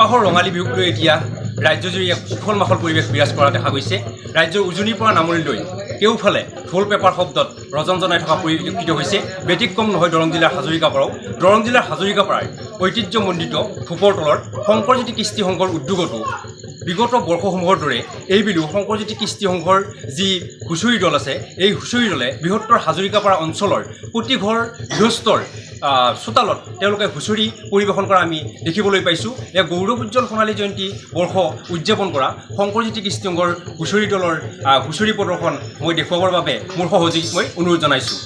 মাহৰ ৰঙালী বিহুক লৈ এতিয়া ৰাজ্যজুৰি এক উখল মাখল পৰিৱেশ বিৰাজ কৰা দেখা গৈছে। ৰাজ্যৰ উজনিৰ পৰা নামনিলৈ কেওফালে ঢোল পেপাৰ শব্দত ৰজন জনাই থকা পৰিলক্ষিত হৈছে। ব্যতিক্ৰম নহয় দৰং জিলাৰ হাজৰিকাপাৰাও। দৰং জিলাৰ হাজৰিকাপাৰাৰ ঐতিহ্যমণ্ডিত ধূপৰ তলৰ শংকৰজ্যোতি কৃষ্টি সংঘৰ উদ্যোগতো বিগত বৰ্ষসমূহৰ দৰে এইবেলিও শংকৰজ্যোতি কৃষ্টি সংঘৰ যি হুঁচৰি দল আছে, এই হুঁচৰি দলে বৃহত্তৰ হাজৰিকাপাৰা অঞ্চলৰ প্ৰতি ঘৰ গৃহস্থৰ চোতালত তেওঁলোকে হুঁচৰি পৰিৱেশন কৰা আমি দেখিবলৈ পাইছোঁ। এক গৌৰৱোজ্জ্বল সোণালী জয়ন্তী বৰ্ষ উদযাপন কৰা শংকৰজ্যোতি কৃষ্টি সংঘৰ হুঁচৰি দলৰ হুঁচৰি প্ৰদৰ্শন মই দেখুৱাবৰ বাবে মোৰ সহযোগীক মই অনুৰোধ জনাইছোঁ।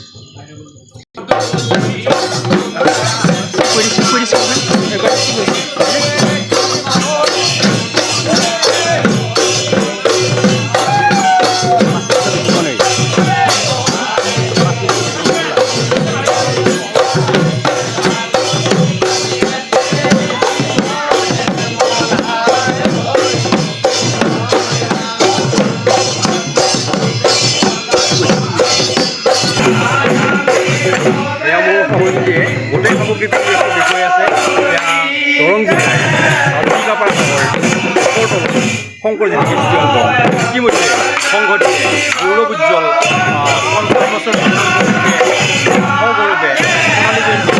গোটেই সামগ্ৰী দেখুৱাই আছে দৰং জিলাৰ হাজৰিকাপাৰা চহৰ শংকৰজ্যোতি কৃষ্টি সংঘ ইতিমধ্যে সংঘটিয়ে গৌৰৱোজ্জ্বল ৫০ বছৰ সগৌৰৱে সোণালী জয়ন্তী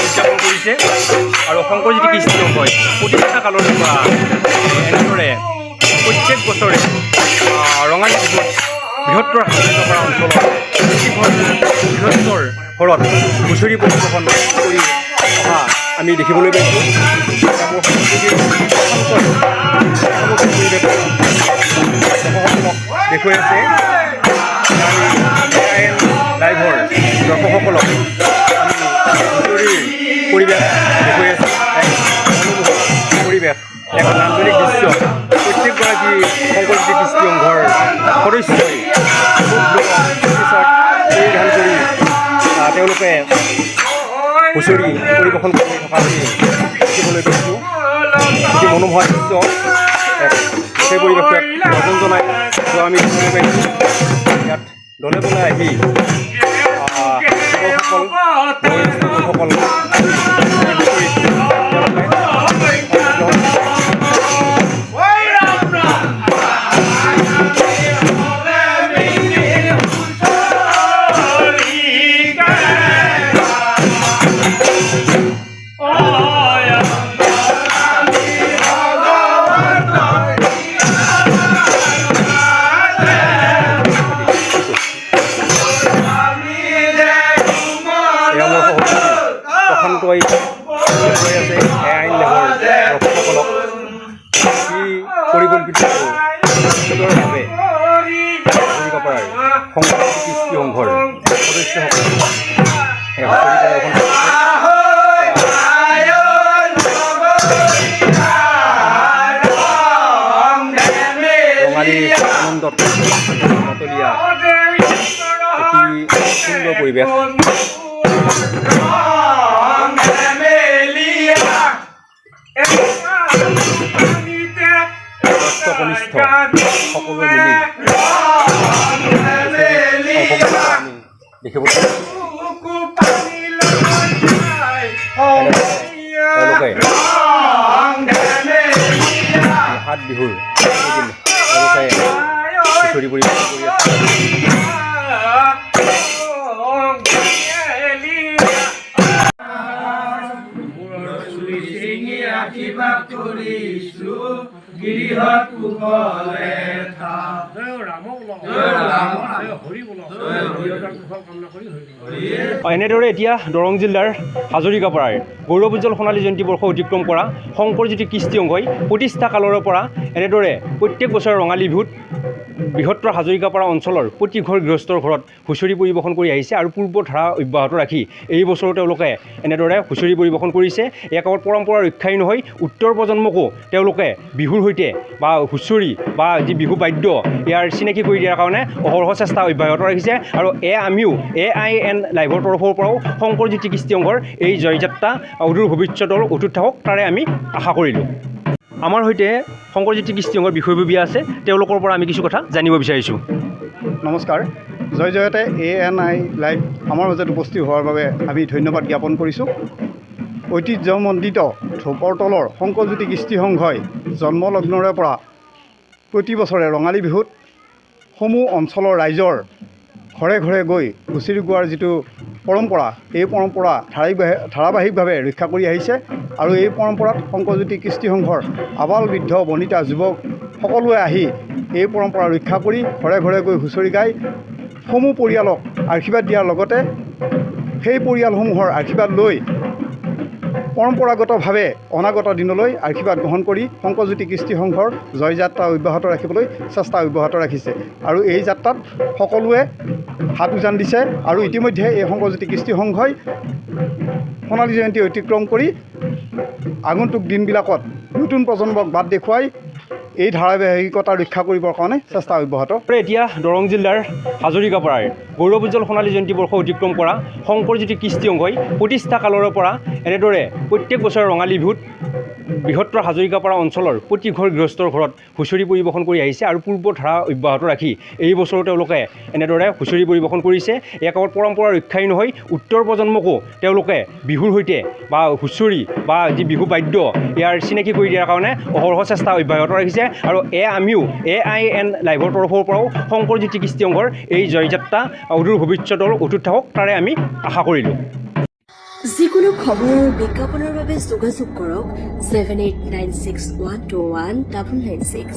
উদযাপন কৰিছে। আৰু শংকৰজ্যোতি কৃষ্টি সংঘই প্ৰতিষ্ঠা কালৰ পৰা এনেদৰে প্ৰত্যেক বছৰে ৰঙালী বিহুত বৃহত্তৰ হাজৰিকাপাৰা অঞ্চলত বৃহত্তৰ ঘৰত হুঁচৰি পৰিৱেশন কৰি অহা আমি দেখিবলৈ পাইছোঁ। দেখুৱাই আছে লাইভৰ দৰ্শকসকলক আমি হুঁচৰিৰ পৰিৱেশ দেখুৱাই আছোঁ। পৰিৱেশ এক নান্দনিক দৃশ্য। প্ৰত্যেকগৰাকী শংকৰজ্যোতি কৃষ্টি সংঘৰ সদস্যই পৰিধান কৰি তেওঁলোকে হুঁচৰি পৰিৱেশন কৰি থকা আমি দেখিবলৈ পাইছোঁ। অতি মনোমোহা দৃশ্য সেই পৰিৱেশক ৰজন জনাই যোৱা আমি দেখিবলৈ পাইছোঁ। ইয়াত দলে বলে আহি যুৱকসকল আছে আইন লেভৰ দৰ্শকসকলক কি পৰিকল্পিত সুন্দৰভাৱে হাজৰিকাপাৰাৰ শংকৰজ্যোতি কৃষ্টি সংঘৰ সদস্যসকলে ৰঙালী আনন্দত মতলীয়া অতি সুন্দৰ পৰিৱেশ। কনিষ্ঠ সকলোৱে মিলি দেখিবলৈ তেওঁলোকে সাত বিহুৰ তেওঁলোকে হুঁচৰি পৰিৱেশন কৰি আছে। এনেদৰে এতিয়া দৰং জিলাৰ হাজৰিকাপাৰাৰ গৌৰৱোজ্জ্বল সোণালী জয়ন্তী বৰ্ষ অতিক্ৰম কৰা শংকৰজ্যোতি কৃষ্টি সংঘই প্ৰতিষ্ঠা কালৰ পৰা এনেদৰে প্ৰত্যেক বছৰে ৰঙালী বিহুত বৃহত্তৰ হাজৰিকাপাৰা অঞ্চলৰ প্ৰতি ঘৰ গৃহস্থৰ ঘৰত হুঁচৰি পৰিৱেশন কৰি আহিছে। আৰু পূৰ্বৰ ধাৰা অব্যাহত ৰাখি এই বছৰো তেওঁলোকে এনেদৰে হুঁচৰি পৰিৱেশন কৰিছে। এক পৰম্পৰা ৰক্ষাই নহয়, উত্তৰ প্ৰজন্মকো তেওঁলোকে বিহুৰ সৈতে বা হুঁচৰি বা যি বিহু বাদ্য ইয়াৰ চিনাকি কৰি দিয়াৰ কাৰণে অহৰহ চেষ্টা অব্যাহত ৰাখিছে। আৰু আমিও AIN লাইভৰ তৰফৰ পৰাও শংকৰজ্যোতি কৃষ্টি সংঘৰ এই জয়যাত্ৰা অদূৰ ভৱিষ্যতৰ অটুট থাকক তাৰে আমি আশা কৰিলোঁ। আমাৰ সৈতে শংকৰজ্যোতি কৃষ্টি সংঘৰ বিষয়ববীয়া আছে, তেওঁলোকৰ পৰা আমি কিছু কথা জানিব বিচাৰিছোঁ। নমস্কাৰ। জয় জয়তে ANI লাইভ আমাৰ মাজত উপস্থিত হোৱাৰ বাবে আমি ধন্যবাদ জ্ঞাপন কৰিছোঁ। ঐতিহ্যমণ্ডিত ধোপৰতলৰ শংকৰজ্যোতি কৃষ্টি সংঘই জন্মলগ্নৰে পৰা প্ৰতি বছৰে ৰঙালী বিহুত সমূহ অঞ্চলৰ ৰাইজৰ ঘৰে ঘৰে গৈ হুঁচৰি গোৱাৰ যিটো পৰম্পৰা, এই পৰম্পৰা ধাৰাবাহিকভাৱে ৰক্ষা কৰি আহিছে। আৰু এই পৰম্পৰাত শংকৰজ্যোতি কৃষ্টি সংঘৰ আবাল বৃদ্ধ বনিতা যুৱক সকলোৱে আহি এই পৰম্পৰা ৰক্ষা কৰি ঘৰে ঘৰে গৈ হুঁচৰি গাই সমূহ পৰিয়ালক আশীৰ্বাদ দিয়াৰ লগতে সেই পৰিয়ালসমূহৰ আশীৰ্বাদ লৈ পৰম্পৰাগতভাৱে অনাগত দিনলৈ আশীৰ্বাদ গ্ৰহণ কৰি শংকৰজ্যোতি কৃষ্টি সংঘৰ জয়যাত্ৰা অব্যাহত ৰাখিবলৈ চেষ্টা অব্যাহত ৰাখিছে। আৰু এই যাত্ৰাত সকলোৱে হাত উজান দিছে। আৰু ইতিমধ্যে এই শংকৰজ্যোতি কৃষ্টি সংঘই সোণালী জয়ন্তী অতিক্ৰম কৰি আগন্তুক দিনবিলাকত নতুন প্ৰজন্মক বাট দেখুৱাই এই ধাৰাবাহিকতা ৰক্ষা কৰিবৰ কাৰণে চেষ্টা অব্যাহত। এতিয়া দৰং জিলাৰ হাজৰিকাপাৰাৰ গৌৰৱোজ্জ্বল সোণালী জয়ন্তী বৰ্ষ অতিক্ৰম কৰা শংকৰজ্যোতি কৃষ্টি সংঘই প্ৰতিষ্ঠা কালৰে পৰা এনেদৰে প্ৰত্যেক বছৰে ৰঙালী বিহুত বৃহত্তৰ হাজৰিকাপাৰা অঞ্চলৰ প্ৰতি ঘৰ গৃহস্থৰ ঘৰত হুঁচৰি পৰিৱেশন কৰি আহিছে। আৰু পূৰ্বৰ ধাৰা অব্যাহত ৰাখি এই বছৰো তেওঁলোকে এনেদৰে হুঁচৰি পৰিৱেশন কৰিছে। এক পৰম্পৰা ৰক্ষাই নহয়, উত্তৰ প্ৰজন্মকো তেওঁলোকে বিহুৰ সৈতে বা হুঁচৰি বা যি বিহু বাদ্য ইয়াৰ চিনাকি কৰি দিয়াৰ কাৰণে অহৰহ চেষ্টা অব্যাহত ৰাখিছে। আৰু আমিও AIN লাইভৰ তৰফৰ পৰাও শংকৰজ্যোতি কৃষ্টি সংঘৰ এই জয়যাত্ৰা অদূৰ ভৱিষ্যতৰ অটুট থাকক তাৰে আমি আশা কৰিলোঁ। যিকোনো খবৰ আৰু বিজ্ঞাপনৰ বাবে যোগাযোগ কৰক 7896121996।